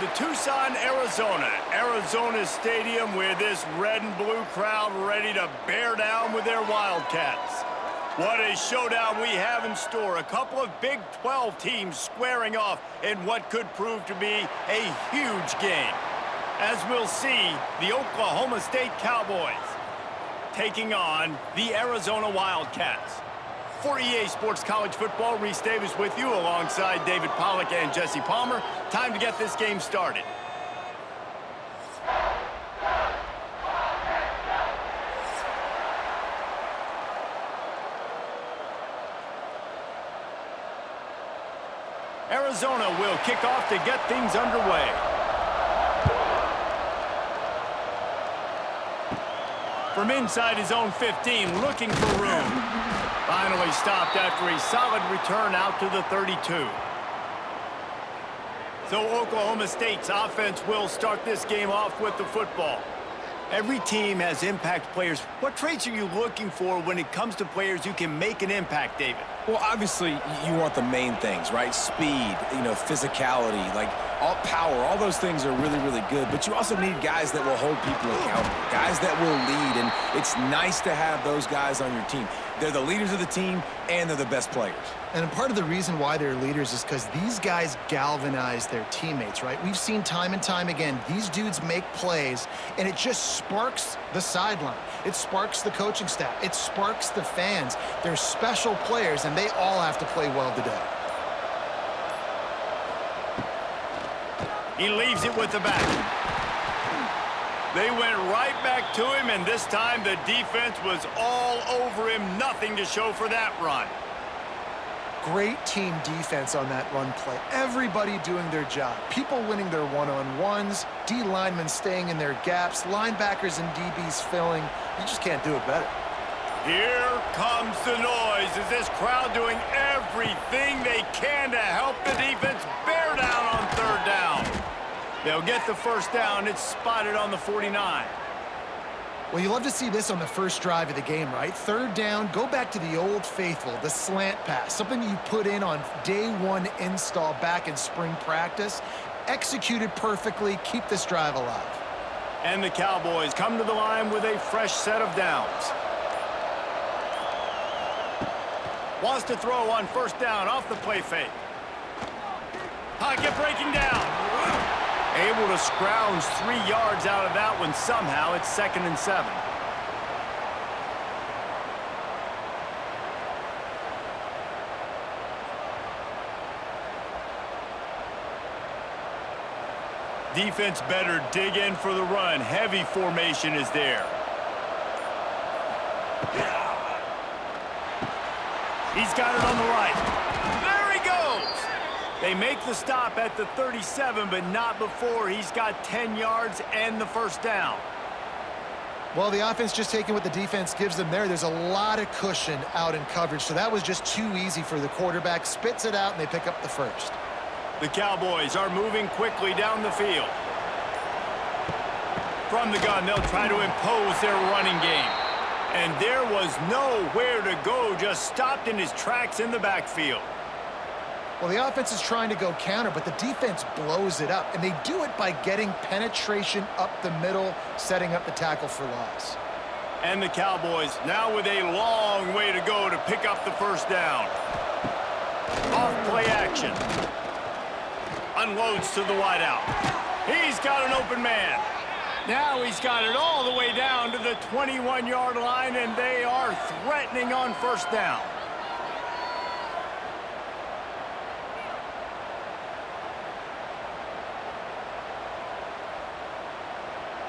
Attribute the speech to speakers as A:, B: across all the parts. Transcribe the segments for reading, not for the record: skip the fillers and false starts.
A: To Tucson, Arizona. Arizona's stadium with this red and blue crowd ready to bear down with their Wildcats. What a showdown we have in store. A couple of Big 12 teams squaring off in what could prove to be a huge game. As we'll see, the Oklahoma State Cowboys taking on the Arizona Wildcats. For EA Sports College Football, Reese Davis with you alongside David Pollack and Jesse Palmer. Time to get this game started. Arizona will kick off to get things underway. From inside his own 15, looking for room. Finally stopped after a solid return out to the 32. So Oklahoma State's offense will start this game off with the football. Every team has impact players. What traits are you looking for when it comes to players who can make an impact, David?
B: Well, obviously, you want the main things, right? Speed, physicality, like all power, all those things are really, really good. But you also need guys that will hold people accountable, guys that will lead, and it's nice to have those guys on your team. They're the leaders of the team, and they're the best players.
C: And part of the reason why they're leaders is because these guys galvanize their teammates, right? We've seen time and time again, these dudes make plays, and it just sparks the sideline. It sparks the coaching staff. It sparks the fans. They're special players, and they all have to play well today.
A: He leaves it with the back. They went right back to him, and this time the defense was all over him. Nothing to show for that run.
C: Great team defense on that run play. Everybody doing their job. People winning their one-on-ones, D linemen staying in their gaps, linebackers and DBs filling. You just can't do it better.
A: Here comes the noise. Is this crowd doing everything they can to help the defense bear down on third down? They'll get the first down. It's spotted on the 49.
C: Well, you love to see this on the first drive of the game, right? Third down, go back to the old faithful, the slant pass, something you put in on day one install back in spring practice. Executed perfectly, keep this drive alive.
A: And the Cowboys come to the line with a fresh set of downs. Wants to throw on first down off the play fake. Pocket breaking down. Able to scrounge 3 yards out of that one somehow. It's 2nd and 7. Defense better dig in for the run. Heavy formation is there. He's got it on the right. There he goes! They make the stop at the 37, but not before he's got 10 yards and the first down.
C: Well, the offense just taking what the defense gives them there. There's a lot of cushion out in coverage, so that was just too easy for the quarterback. Spits it out, and they pick up the first.
A: The Cowboys are moving quickly down the field. From the gun, they'll try to impose their running game. And there was nowhere to go, just stopped in his tracks in the backfield.
C: Well, the offense is trying to go counter, but the defense blows it up, and they do it by getting penetration up the middle, setting up the tackle for loss.
A: And the Cowboys now with a long way to go to pick up the first down. Off play action. Unloads to the wideout. He's got an open man. Now he's got it all the way down to the 21-yard line, and they are threatening on first down.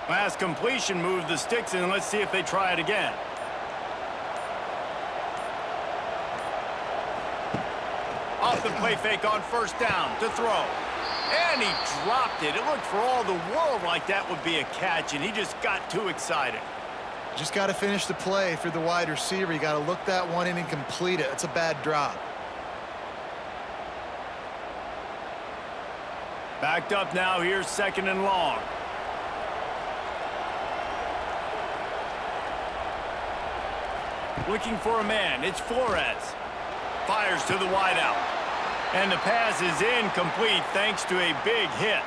A: Last completion moved the sticks in. Let's see if they try it again. Off the play fake on first down to throw. And he dropped it. It looked for all the world like that would be a catch, and he just got too excited.
C: Just got to finish the play for the wide receiver. You got to look that one in and complete it. It's a bad drop.
A: Backed up now. Here's 2nd and long. Looking for a man. It's Flores. Fires to the wideout. And the pass is incomplete thanks to a big hit.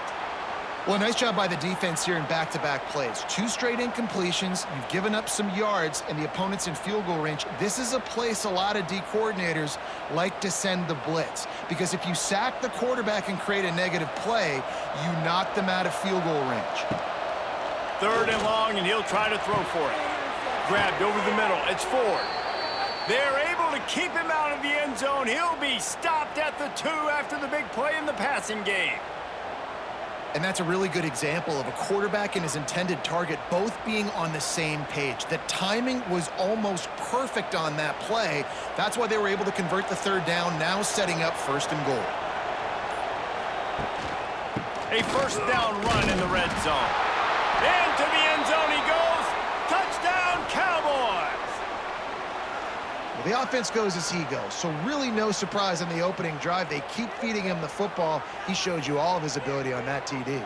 C: Well, nice job by the defense here in back-to-back plays. 2 straight incompletions, you've given up some yards, and the opponent's in field goal range. This is a place a lot of D coordinators like to send the blitz, because if you sack the quarterback and create a negative play, you knock them out of field goal range.
A: 3rd and long, and he'll try to throw for it. Grabbed over the middle. It's Ford. They're able to keep him out of the end zone. He'll be stopped at the 2 after the big play in the passing game.
C: And that's a really good example of a quarterback and his intended target both being on the same page. The timing was almost perfect on that play. That's why they were able to convert the 3rd down, now setting up 1st and goal.
A: A 1st down run in the red zone. Into the end zone he goes. Touchdown, Cowboys!
C: Well, the offense goes as he goes, so really no surprise on the opening drive. They keep feeding him the football. He showed you all of his ability on that TD.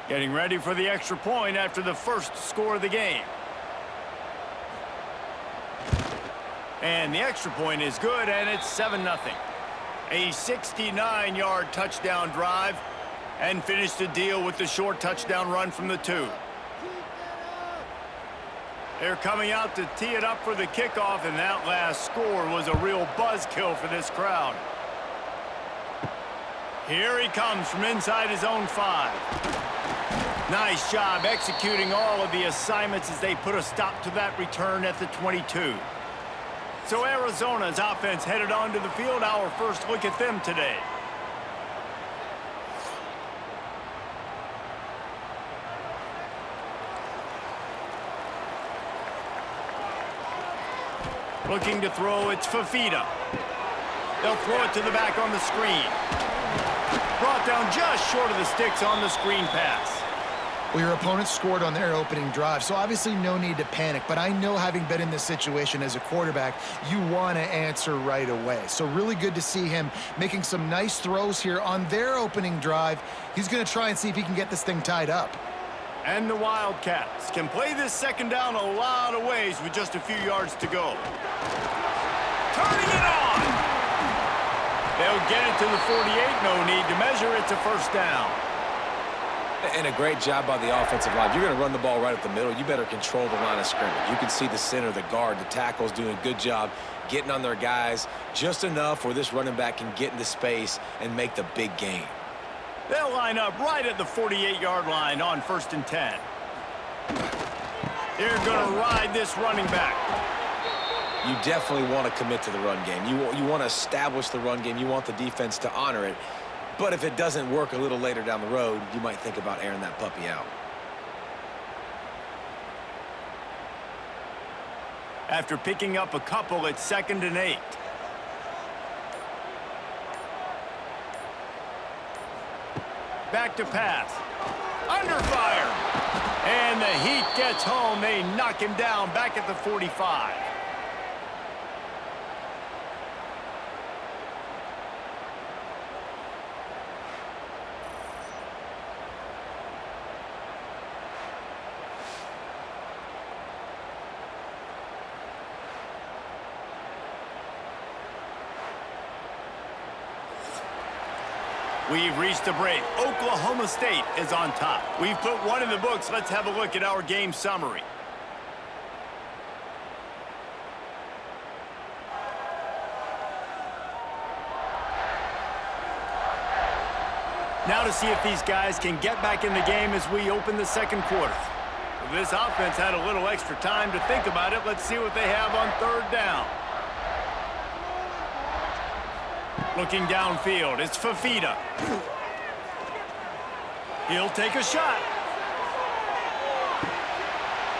A: Getting ready for the extra point after the 1st score of the game. And the extra point is good, and it's 7-0. A 69-yard touchdown drive, and finished the deal with the short touchdown run from the 2. They're coming out to tee it up for the kickoff, and that last score was a real buzzkill for this crowd. Here he comes from inside his own 5. Nice job executing all of the assignments as they put a stop to that return at the 22. So Arizona's offense headed onto the field. Our first look at them today. Looking to throw, it's Fafita. They'll throw it to the back on the screen. Brought down just short of the sticks on the screen pass.
C: Well, your opponent scored on their opening drive, so obviously no need to panic. But I know, having been in this situation as a quarterback, you want to answer right away. So really good to see him making some nice throws here on their opening drive. He's going to try and see if he can get this thing tied up.
A: And the Wildcats can play this 2nd down a lot of ways with just a few yards to go. Turning it on! They'll get it to the 48. No need to measure. It's a 1st down.
B: And a great job by the offensive line. You're going to run the ball right up the middle. You better control the line of scrimmage. You can see the center, the guard, the tackles doing a good job getting on their guys just enough where this running back can get into space and make the big gain.
A: They'll line up right at the 48-yard line on 1st and 10. They're going to ride this running back.
B: You definitely want to commit to the run game. You want to establish the run game. You want the defense to honor it. But if it doesn't work a little later down the road, you might think about airing that puppy out.
A: After picking up a couple, it's 2nd and 8. Back to pass. Under fire. And the heat gets home. They knock him down back at the 45. We've reached the break. Oklahoma State is on top. We've put one in the books. Let's have a look at our game summary. Now to see if these guys can get back in the game as we open the 2nd quarter. This offense had a little extra time to think about it. Let's see what they have on 3rd down. Looking downfield, it's Fafita. He'll take a shot.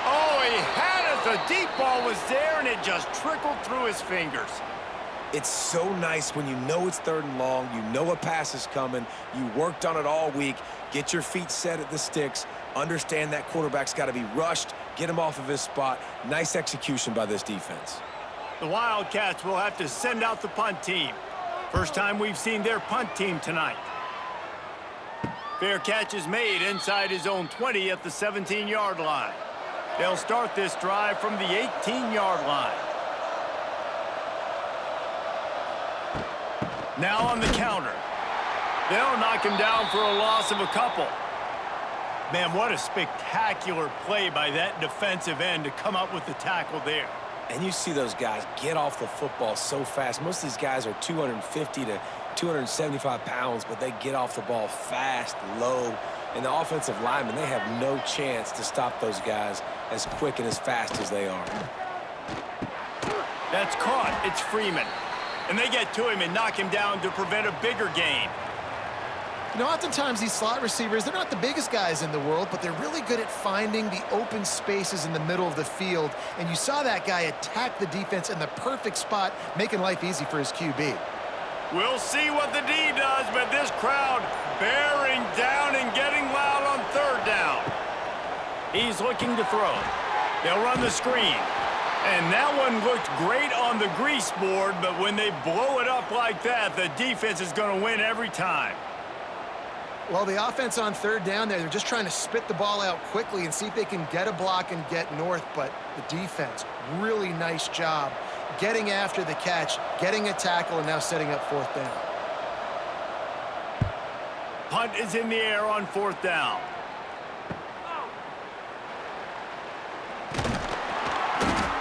A: Oh, he had it. The deep ball was there, and it just trickled through his fingers.
B: It's so nice when you know it's 3rd and long, you know a pass is coming, you worked on it all week, get your feet set at the sticks, understand that quarterback's got to be rushed, get him off of his spot. Nice execution by this defense.
A: The Wildcats will have to send out the punt team. First time we've seen their punt team tonight. Fair catch is made inside his own 20 at the 17-yard line. They'll start this drive from the 18-yard line. Now on the counter. They'll knock him down for a loss of a couple. Man, what a spectacular play by that defensive end to come up with the tackle there.
B: And you see those guys get off the football so fast. Most of these guys are 250 to 275 pounds, but they get off the ball fast, low. And the offensive linemen, they have no chance to stop those guys as quick and as fast as they are.
A: That's caught. It's Freeman. And they get to him and knock him down to prevent a bigger gain.
C: You know, oftentimes these slot receivers, they're not the biggest guys in the world, but they're really good at finding the open spaces in the middle of the field. And you saw that guy attack the defense in the perfect spot, making life easy for his QB.
A: We'll see what the D does, but this crowd bearing down and getting loud on third down. He's looking to throw. They'll run the screen. And that one looked great on the grease board, but when they blow it up like that, the defense is going to win every time.
C: Well, the offense on third down there, they're just trying to spit the ball out quickly and see if they can get a block and get north, but the defense, really nice job getting after the catch, getting a tackle, and now setting up fourth down.
A: Punt is in the air on fourth down.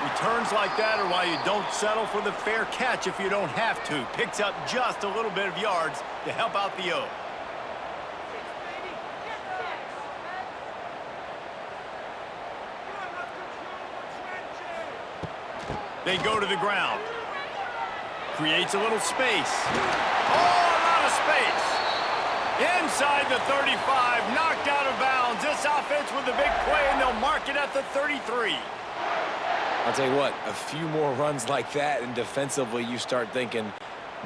A: Returns like that are why you don't settle for the fair catch if you don't have to. Picks up just a little bit of yards to help out the O. They go to the ground. Creates a little space. Oh, a lot of space. Inside the 35, knocked out of bounds. This offense with a big play, and they'll mark it at the 33.
B: I'll tell you what, a few more runs like that, and defensively you start thinking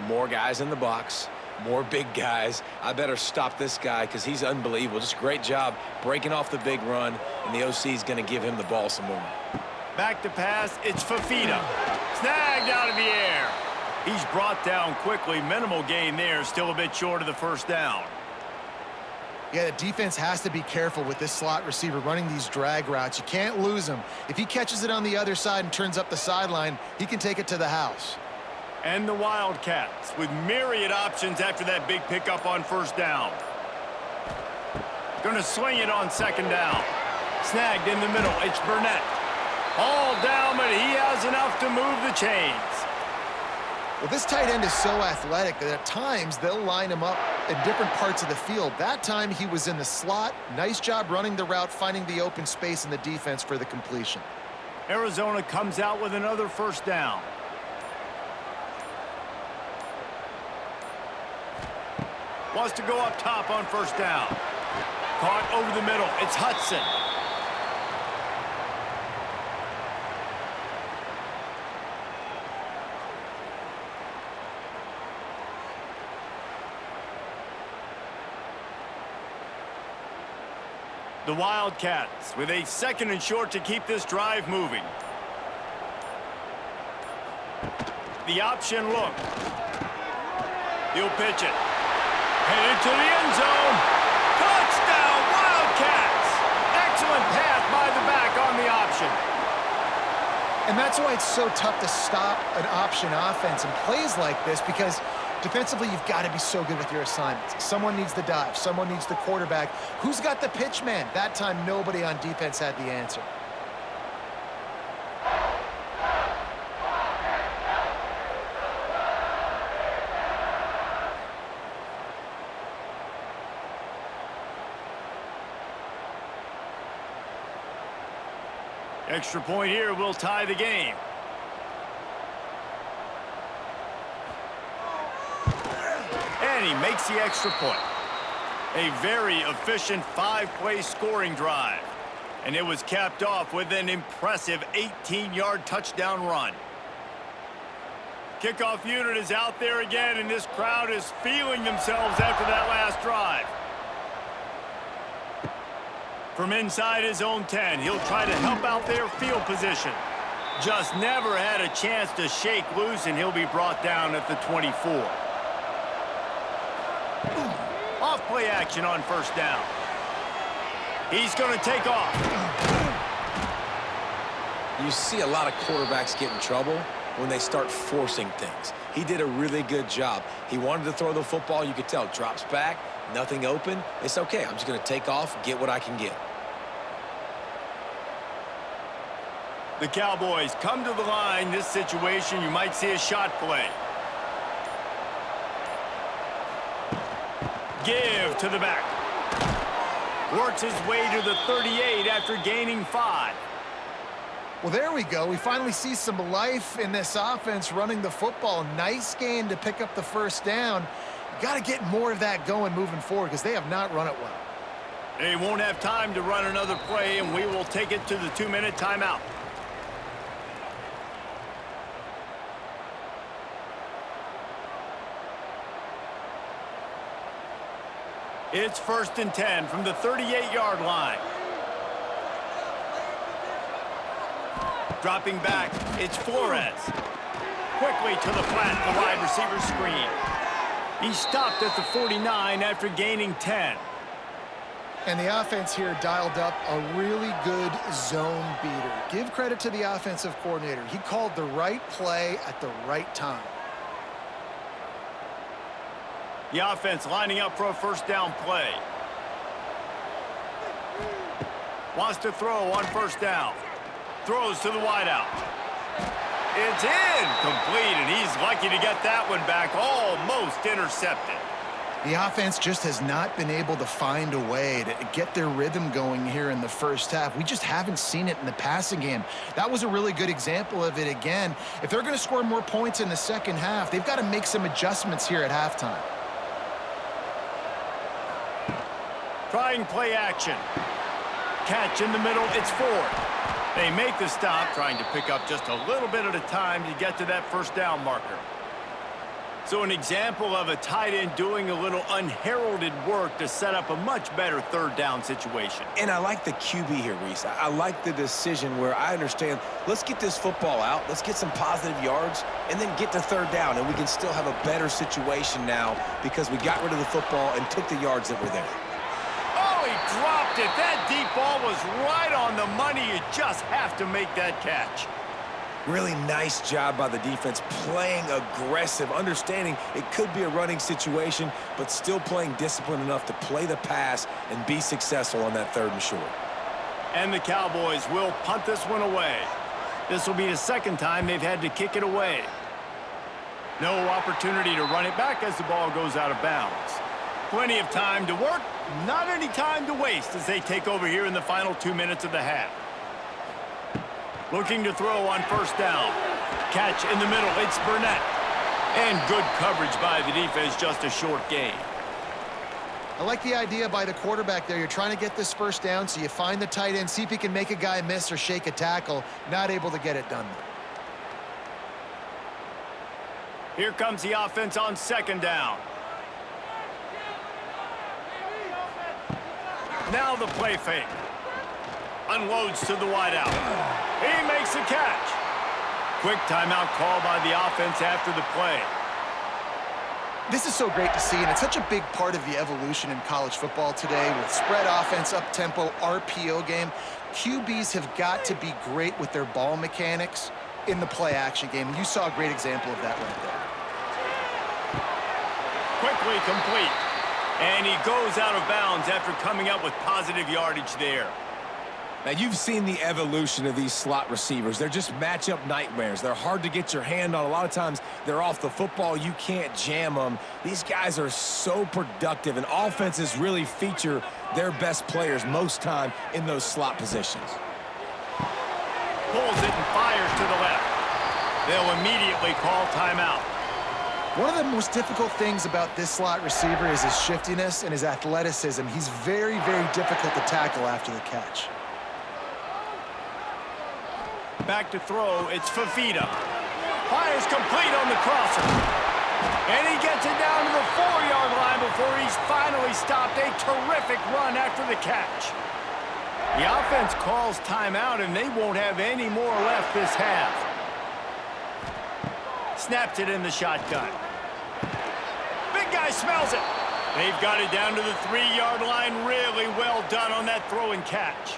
B: more guys in the box, more big guys. I better stop this guy because he's unbelievable. Just a great job breaking off the big run, and the OC is going to give him the ball some more.
A: Back to pass, it's Fafita. Snagged out of the air. He's brought down quickly. Minimal gain there, still a bit short of the first down.
C: Yeah, the defense has to be careful with this slot receiver running these drag routes. You can't lose him. If he catches it on the other side and turns up the sideline, he can take it to the house.
A: And the Wildcats with myriad options after that big pickup on first down. Going to swing it on second down. Snagged in the middle. It's Burnett. All down, but he has enough to move the chains.
C: Well, this tight end is so athletic that at times they'll line him up in different parts of the field. That time he was in the slot. Nice job running the route, finding the open space in the defense for the completion.
A: Arizona comes out with another first down. Wants to go up top on first down. Caught over the middle. It's Hudson. The Wildcats with a second and short to keep this drive moving. The option look. He'll pitch it. Headed to the end zone. Touchdown, Wildcats! Excellent pass by the back on the option.
C: And that's why it's so tough to stop an option offense and plays like this, because defensively, you've got to be so good with your assignments. Someone needs the dive. Someone needs the quarterback. Who's got the pitch man? That time, nobody on defense had the answer.
A: Extra point here will tie the game. And he makes the extra point. A very efficient five-play scoring drive. And it was capped off with an impressive 18-yard touchdown run. Kickoff unit is out there again, and this crowd is feeling themselves after that last drive. From inside his own 10, he'll try to help out their field position. Just never had a chance to shake loose, and he'll be brought down at the 24. Off play action on first down. He's going to take off.
B: You see a lot of quarterbacks get in trouble when they start forcing things. He did a really good job. He wanted to throw the football. You could tell. Drops back, nothing open. It's okay. I'm just going to take off, get what I can get.
A: The Cowboys come to the line. This situation, you might see a shot play. Give to the back. Works his way to the 38 after gaining 5.
C: Well, there we go. We finally see some life in this offense running the football. Nice gain to pick up the first down. Got to get more of that going moving forward because they have not run it well.
A: They won't have time to run another play, and we will take it to the 2-minute timeout. It's 1st and 10 from the 38-yard line. Dropping back, it's Flores. Quickly to the flat, the wide receiver screen. He stopped at the 49 after gaining 10.
C: And the offense here dialed up a really good zone beater. Give credit to the offensive coordinator. He called the right play at the right time.
A: The offense lining up for a first down play. Wants to throw on first down. Throws to the wideout. It's incomplete, and he's lucky to get that one back. Almost intercepted.
C: The offense just has not been able to find a way to get their rhythm going here in the first half. We just haven't seen it in the passing game. That was a really good example of it again. If they're going to score more points in the second half, they've got to make some adjustments here at halftime.
A: Trying play action. Catch in the middle, it's Ford. They make the stop, trying to pick up just a little bit at a time to get to that first down marker. So an example of a tight end doing a little unheralded work to set up a much better third down situation.
B: And I like the QB here, Reese. I like the decision where I understand, let's get this football out, let's get some positive yards, and then get to third down, and we can still have a better situation now because we got rid of the football and took the yards that were there.
A: Oh, he dropped it. That deep ball was right on the money. You just have to make that catch.
B: Really nice job by the defense, playing aggressive, understanding it could be a running situation, but still playing disciplined enough to play the pass and be successful on that 3rd and short.
A: And the Cowboys will punt this one away. This will be the second time they've had to kick it away. No opportunity to run it back as the ball goes out of bounds. Plenty of time to work, not any time to waste as they take over here in the final 2 minutes of the half. Looking to throw on first down. Catch in the middle, it's Burnett. And good coverage by the defense, just a short gain.
C: I like the idea by the quarterback there. You're trying to get this first down, so you find the tight end, see if he can make a guy miss or shake a tackle. Not able to get it done.
A: Here comes the offense on second down. Now the play fake. Unloads to the wideout. He makes the catch. Quick timeout call by the offense after the play.
C: This is so great to see, and it's such a big part of the evolution in college football today with spread offense, up-tempo, RPO game. QBs have got to be great with their ball mechanics in the play-action game, and you saw a great example of that right there.
A: Quickly complete. And he goes out of bounds after coming up with positive yardage there.
B: Now, you've seen the evolution of these slot receivers. They're just matchup nightmares. They're hard to get your hand on. A lot of times, they're off the football. You can't jam them. These guys are so productive, and offenses really feature their best players most time in those slot positions.
A: Pulls it and fires to the left. They'll immediately call timeout.
C: One of the most difficult things about this slot receiver is his shiftiness and his athleticism. He's very, very difficult to tackle after the catch.
A: Back to throw, it's Fafita. Fires complete on the crosser. And he gets it down to the 4-yard line before he's finally stopped. A terrific run after the catch. The offense calls timeout, and they won't have any more left this half. Snaps it in the shotgun. Big guy smells it. They've got it down to the 3-yard line. Really well done on that throw and catch.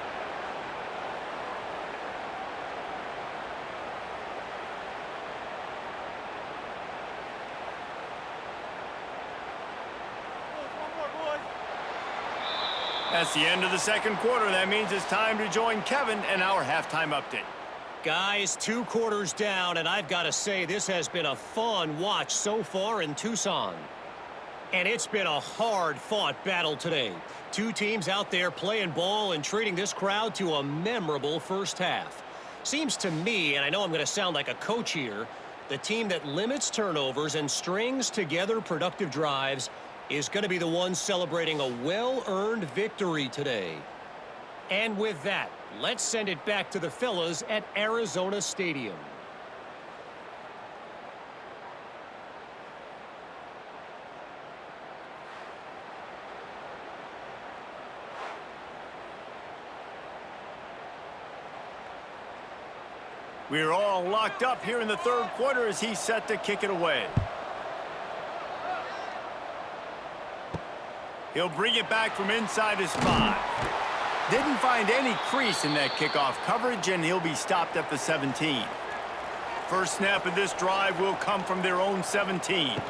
A: That's the end of the second quarter. That means it's time to join Kevin and our halftime update.
D: Guys, 2 quarters down, and I've got to say this has been a fun watch so far in Tucson. And it's been a hard-fought battle today. 2 teams out there playing ball and treating this crowd to a memorable first half. Seems to me, and I know I'm going to sound like a coach here, the team that limits turnovers and strings together productive drives is going to be the one celebrating a well-earned victory today. And with that, let's send it back to the fellas at Arizona Stadium.
A: We're all locked up here in the third quarter as he's set to kick it away. He'll bring it back from inside his 5. Didn't find any crease in that kickoff coverage, and he'll be stopped at the 17. First snap of this drive will come from their own 17.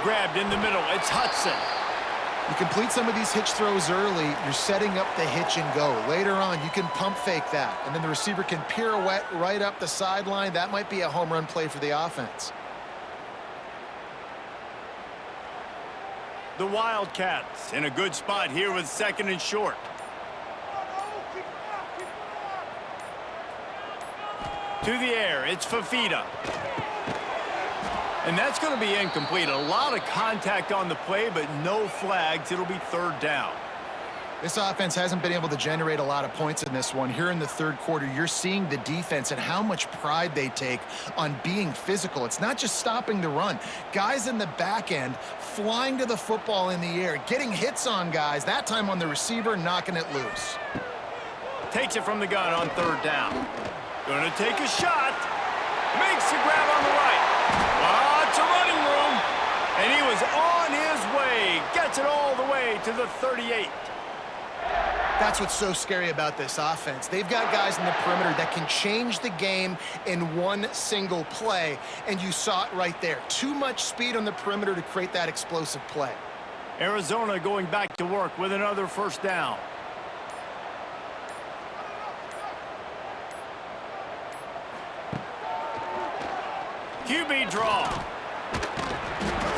A: Grabbed in the middle. It's Hudson.
C: You complete some of these hitch throws early, you're setting up the hitch and go. Later on, you can pump fake that, and then the receiver can pirouette right up the sideline. That might be a home run play for the offense.
A: The Wildcats in a good spot here with 2nd and short. To the air, it's Fafita. And that's going to be incomplete. A lot of contact on the play, but no flags. It'll be 3rd down.
C: This offense hasn't been able to generate a lot of points in this one. Here in the third quarter, you're seeing the defense and how much pride they take on being physical. It's not just stopping the run. Guys in the back end flying to the football in the air, getting hits on guys, that time on the receiver, knocking it loose.
A: Takes it from the gun on 3rd down. Going to take a shot. Makes the grab on the right. Lots of running room. And he was on his way. Gets it all the way to the 38.
C: That's what's so scary about this offense. They've got guys in the perimeter that can change the game in one single play, and you saw it right there. Too much speed on the perimeter to create that explosive play.
A: Arizona going back to work with another 1st down. QB draw.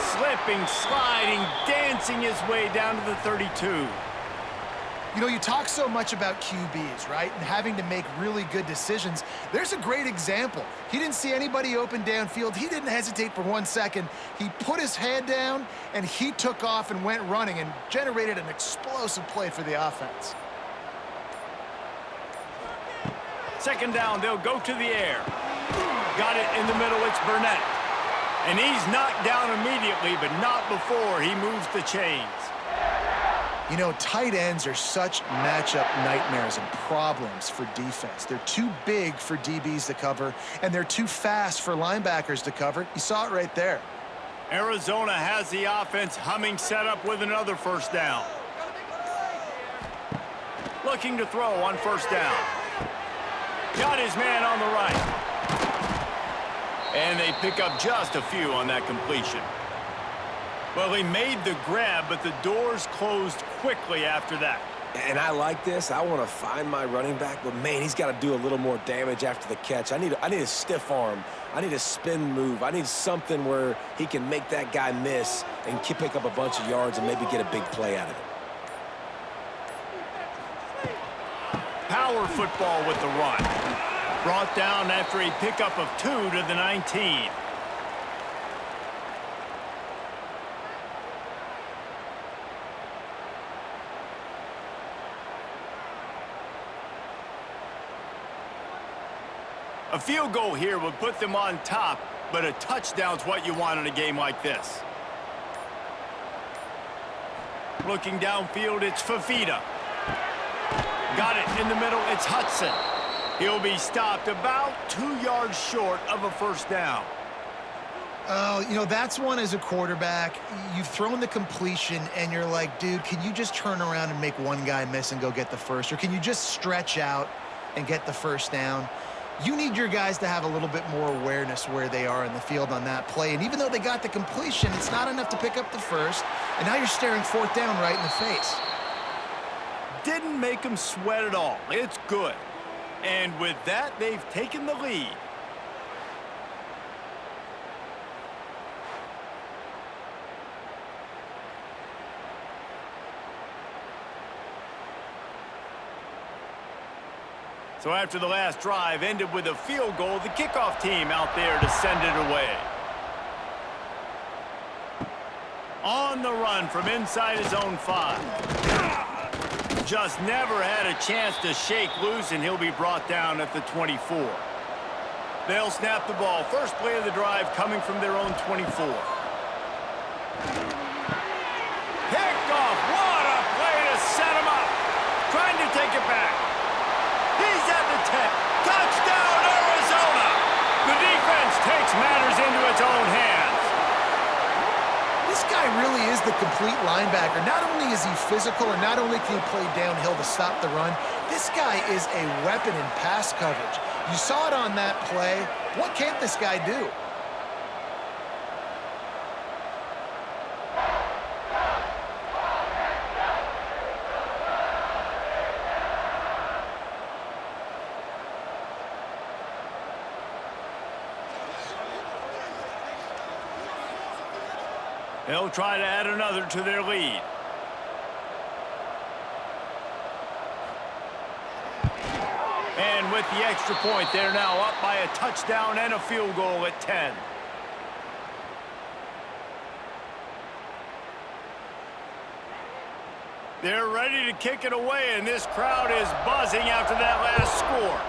A: Slipping, sliding, dancing his way down to the 32.
C: You know, you talk so much about QBs, right, and having to make really good decisions. There's a great example. He didn't see anybody open downfield. He didn't hesitate for 1 second. He put his head down, and he took off and went running and generated an explosive play for the offense.
A: 2nd down, they'll go to the air. Got it in the middle, it's Burnett. And he's knocked down immediately, but not before he moves the chains.
C: You know, tight ends are such matchup nightmares and problems for defense. They're too big for DBs to cover, and they're too fast for linebackers to cover. You saw it right there.
A: Arizona has the offense humming, set up with another 1st down. Looking to throw on 1st down. Got his man on the right. And they pick up just a few on that completion. Well, he made the grab, but the doors closed quickly after that.
B: And I like this. I want to find my running back, but, man, he's got to do a little more damage after the catch. I need a stiff arm. I need a spin move. I need something where he can make that guy miss and pick up a bunch of yards and maybe get a big play out of it.
A: Power football with the run. Brought down after a pickup of 2 to the 19. A field goal here would put them on top, but a touchdown's what you want in a game like this. Looking downfield, it's Fafita. Got it in the middle, it's Hudson. He'll be stopped about 2 yards short of a 1st down.
C: Oh, you know, that's one as a quarterback. You've thrown the completion, and you're like, dude, can you just turn around and make one guy miss and go get the first? Or can you just stretch out and get the first down? You need your guys to have a little bit more awareness where they are in the field on that play. And even though they got the completion, it's not enough to pick up the first. And now you're staring fourth down right in the face.
A: Didn't make them sweat at all. It's good. And with that, they've taken the lead. So after the last drive ended with a field goal, the kickoff team out there to send it away. On the run from inside his own 5. Just never had a chance to shake loose, and he'll be brought down at the 24. They'll snap the ball. First play of the drive coming from their own 24. Picked off. What a play to set him up. Trying to take it back. He's at the 10. Touchdown, Arizona! The defense takes matters into its own hands.
C: This guy really is the complete linebacker. Not only is he physical, and not only can he play downhill to stop the run, this guy is a weapon in pass coverage. You saw it on that play. What can't this guy do?
A: They'll try to add another to their lead. And with the extra point, they're now up by a touchdown and a field goal at 10. They're ready to kick it away, and this crowd is buzzing after that last score.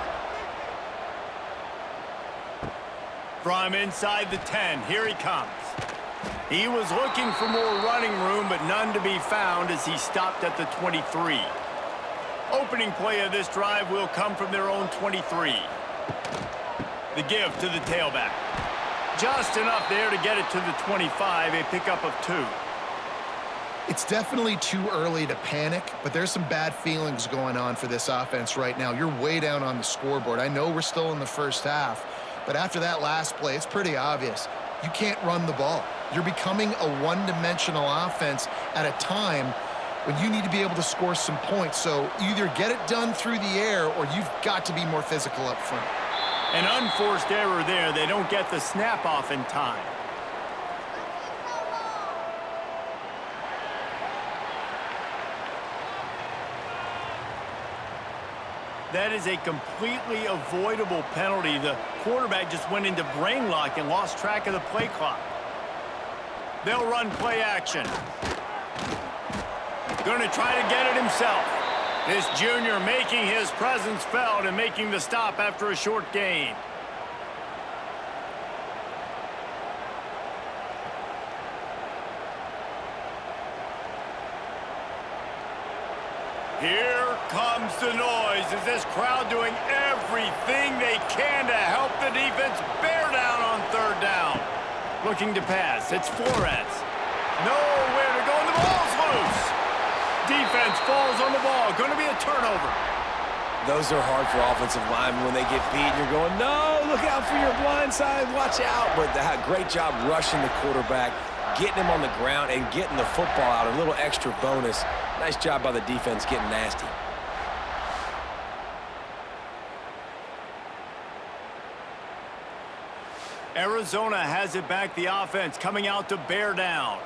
A: From inside the 10, here he comes. He was looking for more running room, but none to be found as he stopped at the 23. Opening play of this drive will come from their own 23. The give to the tailback. Just enough there to get it to the 25, a pickup of 2.
C: It's definitely too early to panic, but there's some bad feelings going on for this offense right now. You're way down on the scoreboard. I know we're still in the first half, but after that last play, it's pretty obvious. You can't run the ball. You're becoming a one-dimensional offense at a time when you need to be able to score some points. So either get it done through the air or you've got to be more physical up front.
A: An unforced error there. They don't get the snap off in time. That is a completely avoidable penalty. The quarterback just went into brain lock and lost track of the play clock. They'll run play action. Going to try to get it himself. This junior making his presence felt and making the stop after a short gain. Here comes the noise. Is this crowd doing everything they can to help the defense bear down on third down? Looking to pass. It's Flores. Nowhere to go, and the ball's loose. Defense falls on the ball. Going to be a turnover.
B: Those are hard for offensive linemen when they get beat. And you're going, no, look out for your blind side. Watch out. But great job rushing the quarterback, getting him on the ground, and getting the football out. A little extra bonus. Nice job by the defense getting nasty.
A: Arizona has it back, the offense coming out to bear down.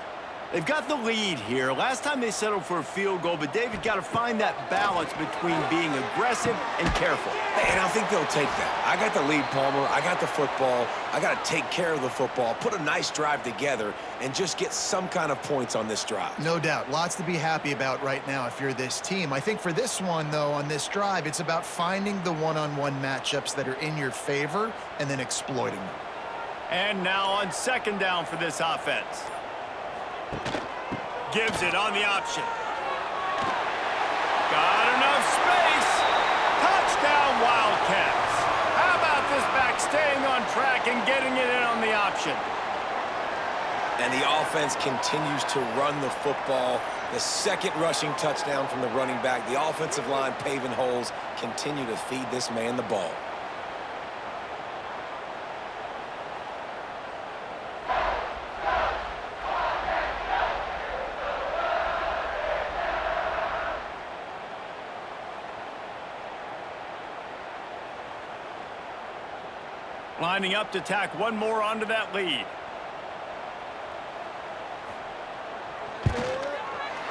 A: They've got the lead here. Last time they settled for a field goal, but David got to find that balance between being aggressive and careful.
B: And I think they'll take that. I got the lead, Palmer. I got the football. I got to take care of the football, put a nice drive together, and just get some kind of points on this drive.
C: No doubt. Lots to be happy about right now if you're this team. I think for this one, though, on this drive, it's about finding the one-on-one matchups that are in your favor and then exploiting them.
A: And now on second down for this offense. Gives it on the option. Got enough space. Touchdown, Wildcats. How about this back staying on track and getting it in on the option?
B: And the offense continues to run the football. The second rushing touchdown from the running back. The offensive line paving holes. Continue to feed this man the ball.
A: Lining up to tack one more onto that lead.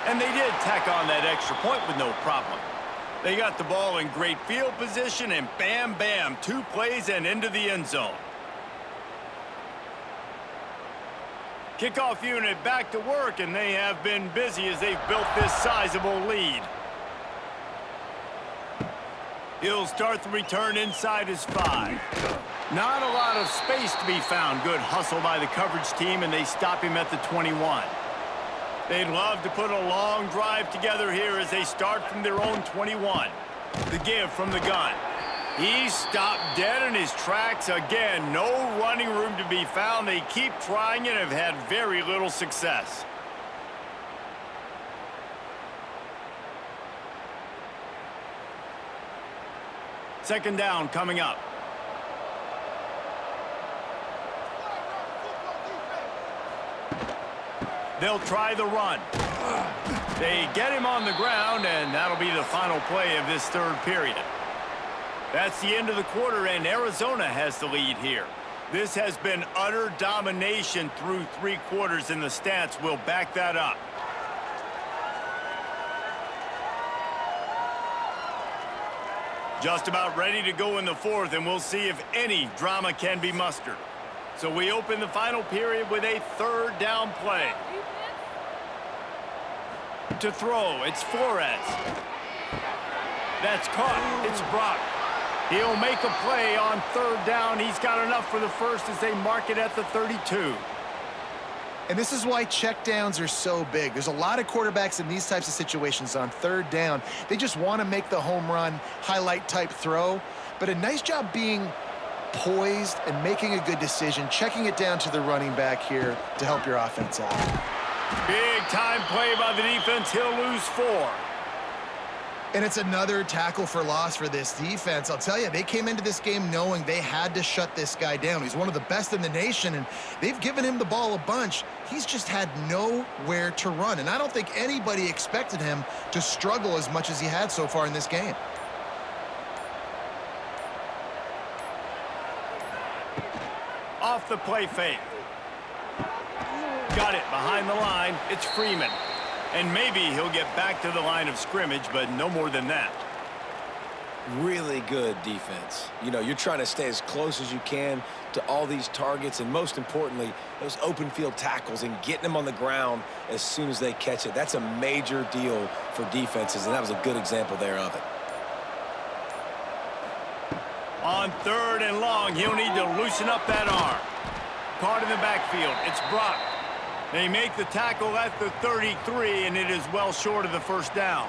A: And they did tack on that extra point with no problem. They got the ball in great field position, and bam, bam, 2 plays and into the end zone. Kickoff unit back to work, and they have been busy as they've built this sizable lead. He'll start the return inside his 5. Not a lot of space to be found. Good hustle by the coverage team, and they stop him at the 21. They'd love to put a long drive together here as they start from their own 21. The give from the gun. He's stopped dead in his tracks again. No running room to be found. They keep trying and have had very little success. Second down coming up. They'll try the run. They get him on the ground, and that'll be the final play of this third period. That's the end of the quarter, and Arizona has the lead here. This has been utter domination through 3 quarters, and the stats will back that up. Just about ready to go in the 4th, and we'll see if any drama can be mustered. So we open the final period with a 3rd down play. To throw, it's Flores. That's caught. It's Brock. He'll make a play on 3rd down. He's got enough for the first as they mark it at the 32.
C: And this is why checkdowns are so big. There's a lot of quarterbacks in these types of situations on 3rd down. They just want to make the home run, highlight type throw. But a nice job being poised and making a good decision, checking it down to the running back here to help your offense out.
A: Big time play by the defense. He'll lose 4.
C: And it's another tackle for loss for this defense. I'll tell you, they came into this game knowing they had to shut this guy down. He's one of the best in the nation, and they've given him the ball a bunch. He's just had nowhere to run, and I don't think anybody expected him to struggle as much as he had so far in this game.
A: Off the play fake. Got it behind the line. It's Freeman. And maybe he'll get back to the line of scrimmage, but no more than that.
B: Really good defense. You know, you're trying to stay as close as you can to all these targets, and most importantly, those open field tackles and getting them on the ground as soon as they catch it. That's a major deal for defenses, and that was a good example there of it.
A: On 3rd and long, he'll need to loosen up that arm. Caught in the backfield. It's Brock. They make the tackle at the 33, and it is well short of the first down.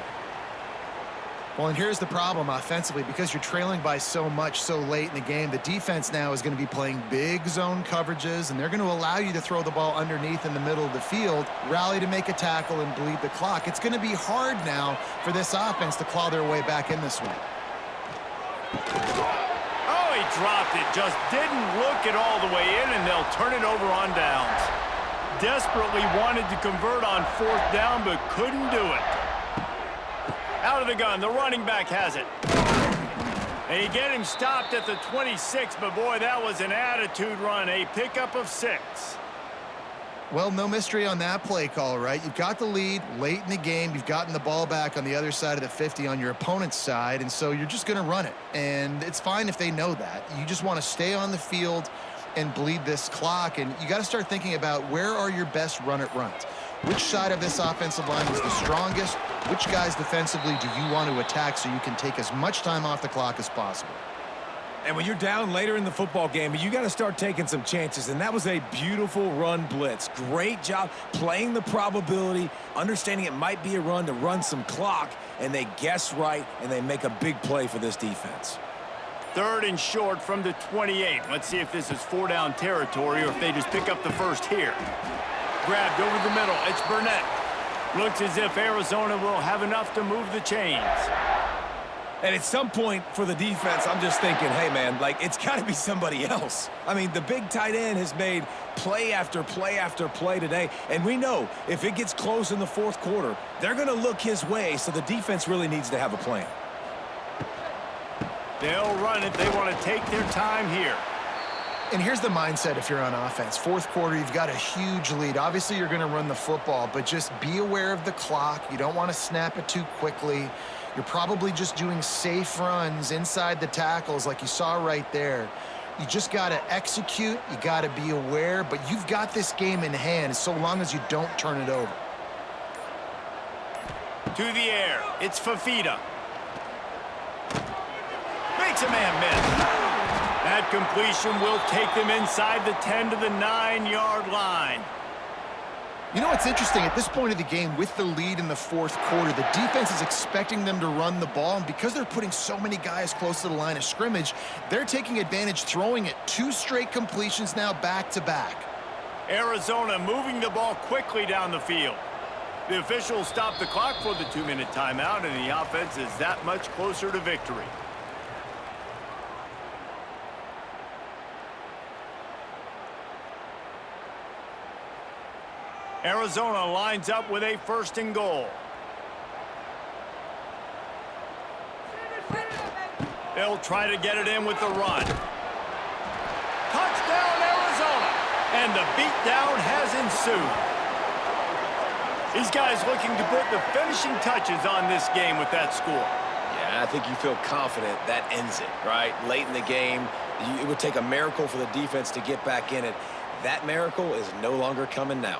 C: Well, and here's the problem offensively. Because you're trailing by so much so late in the game, the defense now is going to be playing big zone coverages, and they're going to allow you to throw the ball underneath in the middle of the field, rally to make a tackle, and bleed the clock. It's going to be hard now for this offense to claw their way back in this one.
A: Oh, he dropped it. Just didn't look it all the way in, and they'll turn it over on downs. Desperately wanted to convert on 4th down, but couldn't do it. Out of the gun, the running back has it. They get him stopped at the 26, but boy, that was an attitude run, a pickup of 6.
C: Well, no mystery on that play call, right? You've got the lead late in the game. You've gotten the ball back on the other side of the 50 on your opponent's side, and so you're just going to run it. And it's fine if they know that. You just want to stay on the field and bleed this clock, and you got to start thinking about where are your best run-it-runs. Which side of this offensive line is the strongest? Which guys defensively do you want to attack so you can take as much time off the clock as possible?
B: And when you're down later in the football game, you got to start taking some chances, and that was a beautiful run blitz. Great job playing the probability, understanding it might be a run to run some clock, and they guess right, and they make a big play for this defense.
A: 3rd and short from the 28. Let's see if this is 4-down territory or if they just pick up the first here. Grabbed over the middle. It's Burnett. Looks as if Arizona will have enough to move the chains.
B: And at some point for the defense, I'm just thinking, hey, man, like, it's got to be somebody else. I mean, the big tight end has made play after play after play today. And we know if it gets close in the fourth quarter, they're going to look his way, so the defense really needs to have a plan.
A: They'll run it. They want to take their time here.
C: And here's the mindset if you're on offense. Fourth quarter, you've got a huge lead. Obviously, you're going to run the football, but just be aware of the clock. You don't want to snap it too quickly. You're probably just doing safe runs inside the tackles like you saw right there. You just got to execute. You got to be aware, but you've got this game in hand so long as you don't turn it over.
A: To the air. It's Fafita. Makes a man miss. That completion will take them inside the 10 to the 9-yard line.
C: You know what's interesting? At this point of the game, with the lead in the fourth quarter, the defense is expecting them to run the ball, and because they're putting so many guys close to the line of scrimmage, they're taking advantage, throwing it 2 straight completions now back-to-back.
A: Arizona moving the ball quickly down the field. The officials stop the clock for the 2-minute timeout, and the offense is that much closer to victory. Arizona lines up with a 1st and goal. They'll try to get it in with the run. Touchdown, Arizona! And the beatdown has ensued. These guys looking to put the finishing touches on this game with that score.
B: Yeah, I think you feel confident that ends it, right? Late in the game, it would take a miracle for the defense to get back in it. That miracle is no longer coming now.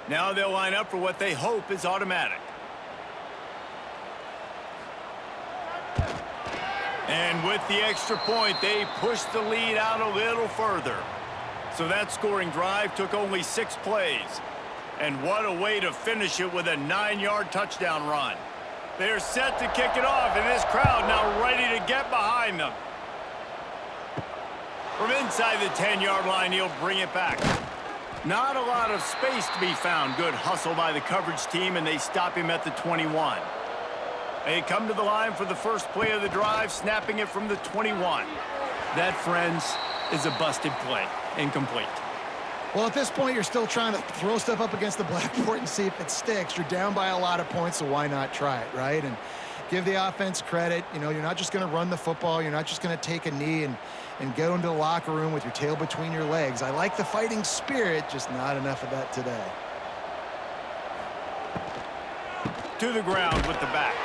A: Now they'll line up for what they hope is automatic. And with the extra point, they pushed the lead out a little further. So that scoring drive took only 6 plays. And what a way to finish it with a 9-yard touchdown run. They're set to kick it off, and this crowd now ready to get behind them. From inside the 10-yard line, he'll bring it back. Not a lot of space to be found. Good hustle by the coverage team, and they stop him at the 21. They come to the line for the first play of the drive, snapping it from the 21. That, friends, is a busted play. Incomplete.
C: Well, at this point, you're still trying to throw stuff up against the blackboard and see if it sticks. You're down by a lot of points, so why not try it, right? And give the offense credit. You know, you're not just going to run the football. You're not just going to take a knee and go into the locker room with your tail between your legs. I like the fighting spirit, just not enough of that today.
A: To the ground with the back.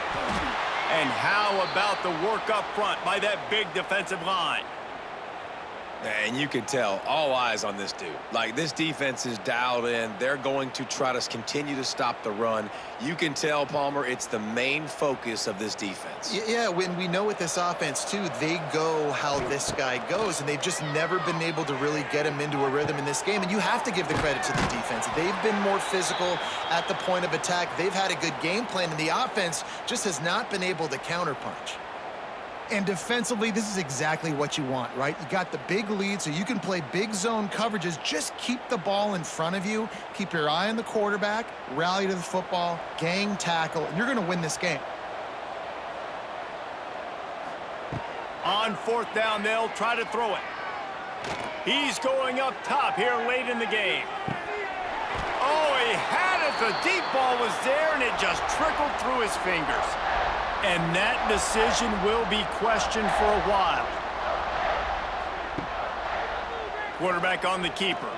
A: And how about the work up front by that big defensive line?
B: And you can tell all eyes on this dude. Like, this defense is dialed in. They're going to try to continue to stop the run. You can tell, Palmer, it's the main focus of this defense.
C: Yeah, when we know with this offense, too, they go how this guy goes, and they've just never been able to really get him into a rhythm in this game. And you have to give the credit to the defense. They've been more physical at the point of attack. They've had a good game plan, and the offense just has not been able to counterpunch. And defensively, this is exactly what you want, right? You got the big lead, so you can play big zone coverages. Just keep the ball in front of you. Keep your eye on the quarterback. Rally to the football. Gang tackle. And you're going to win this game.
A: On 4th down, they'll try to throw it. He's going up top here late in the game. Oh, he had it. The deep ball was there, and it just trickled through his fingers. And that decision will be questioned for a while. Quarterback on the keeper.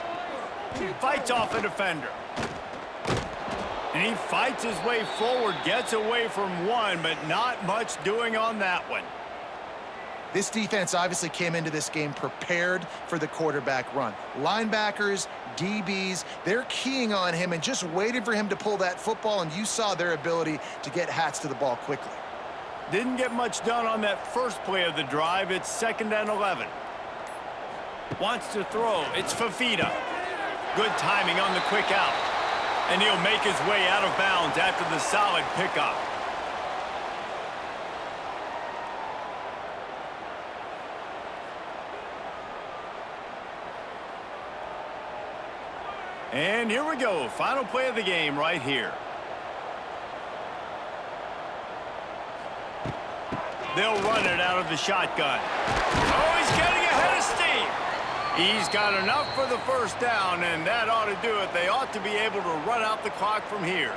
A: He fights off a defender. And he fights his way forward, gets away from one, but not much doing on that one.
C: This defense obviously came into this game prepared for the quarterback run. Linebackers, DBs, they're keying on him and just waited for him to pull that football, and you saw their ability to get hats to the ball quickly.
A: Didn't get much done on that first play of the drive. It's 2nd and 11. Wants to throw. It's Fafita. Good timing on the quick out. And he'll make his way out of bounds after the solid pickup. And here we go. Final play of the game right here. They'll run it out of the shotgun. Oh, he's getting ahead of steam. He's got enough for the first down, and that ought to do it. They ought to be able to run out the clock from here.